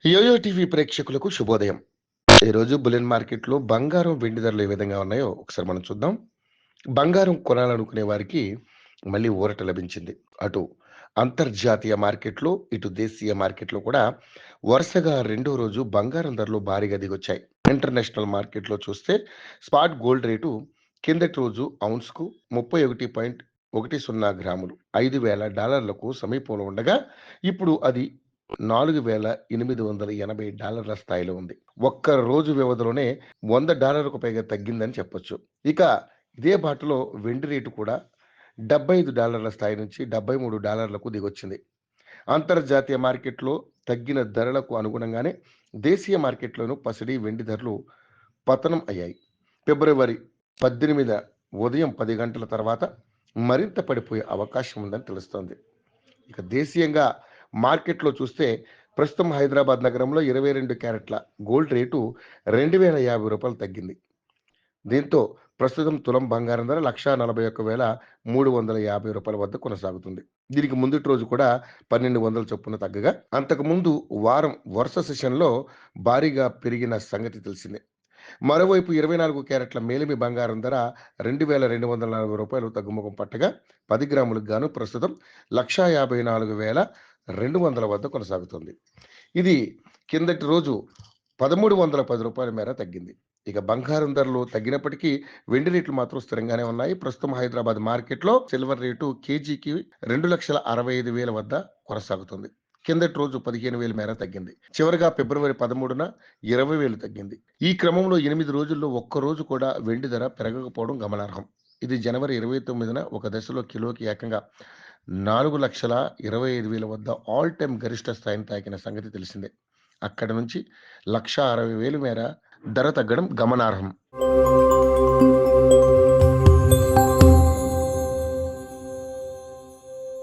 Yo-yo TV ప్రేక్షకులకు శుభోదయం. ఈరోజు బులియన్ మార్కెట్లో బంగారం, వెండి ధరలు ఏ విధంగా ఉన్నాయో ఒకసారి మనం చూద్దాం. బంగారం కొనాలనుకునే వారికి మళ్ళీ ఊరట లభించింది. అటు అంతర్జాతీయ మార్కెట్‌లో, ఇటు దేశీయ మార్కెట్‌లో కూడా వరుసగా రెండో రోజు బంగారం ధరలు భారీగా దిగొచ్చాయి. ఇంటర్నేషనల్ మార్కెట్‌లో చూస్తే స్పాట్ గోల్డ్ రేటు కిందటి రోజు ఔన్స్‌కు 31.10 గ్రాములు $5,000లకు సమీపంలో ఉండగా, ఇప్పుడు అది $4,880 స్థాయిలో ఉంది. ఒక్క రోజు వ్యవధిలోనే $100కు పైగా తగ్గిందని చెప్పొచ్చు. ఇక ఇదే బాటలో వెండి రేటు కూడా $75 స్థాయి నుంచి $73లకు దిగొచ్చింది. అంతర్జాతీయ మార్కెట్‌లో తగ్గిన ధరలకు అనుగుణంగానే దేశీయ మార్కెట్‌లోనూ పసిడి, వెండి ధరలు పతనం అయ్యాయి. ఫిబ్రవరి 18 ఉదయం 10 గంటల తర్వాత మరింత పడిపోయే అవకాశం ఉందని తెలుస్తోంది. ఇక దేశీయంగా మార్కెట్‌లో చూస్తే ప్రస్తుతం హైదరాబాద్ నగరంలో 22 క్యారెట్ల గోల్డ్ రేటు రూ. 2,050 తగ్గింది. దీంతో ప్రస్తుతం తులం బంగారం ధర 1,41,350 వద్ద కొనసాగుతుంది. దీనికి ముందుటి రోజు కూడా 1,200 చొప్పున తగ్గగా, అంతకుముందు వారం వరుస సెషన్‌లో భారీగా పెరిగిన సంగతి తెలిసిందే. మరోవైపు 24 క్యారెట్ల మేలిమి బంగారం ధర రూ. 2,240 తగ్గుముఖం పట్టగా, 10 గ్రాములకు గాను ప్రస్తుతం 1,54,200 వద్ద కొనసాగుతుంది. ఇది కిందటి రోజు రూ. 1,310 మేర తగ్గింది. ఇక బంగారం ధరలు తగ్గినప్పటికీ వెండి రేట్లు మాత్రం స్థిరంగానే ఉన్నాయి. ప్రస్తుతం హైదరాబాద్ మార్కెట్‌లో సిల్వర్ రేటు కేజీకి 2,65,000 వద్ద కొనసాగుతుంది. కిందటి రోజు 15,000 మేర తగ్గింది. చివరగా ఫిబ్రవరి 13న 20,000 తగ్గింది. ఈ క్రమంలో 8 రోజుల్లో ఒక్క రోజు కూడా వెండి ధర పెరగకపోవడం గమనార్హం. ఇది జనవరి 29న ఒక దశలో కిలోకి ఏకంగా 4,25,000 వద్ద ఆల్ టైమ్ గరిష్ట స్థాయిని తాకిన సంగతి తెలిసిందే. అక్కడి నుంచి 1,60,000 మేర ధర తగ్గడం గమనార్హం.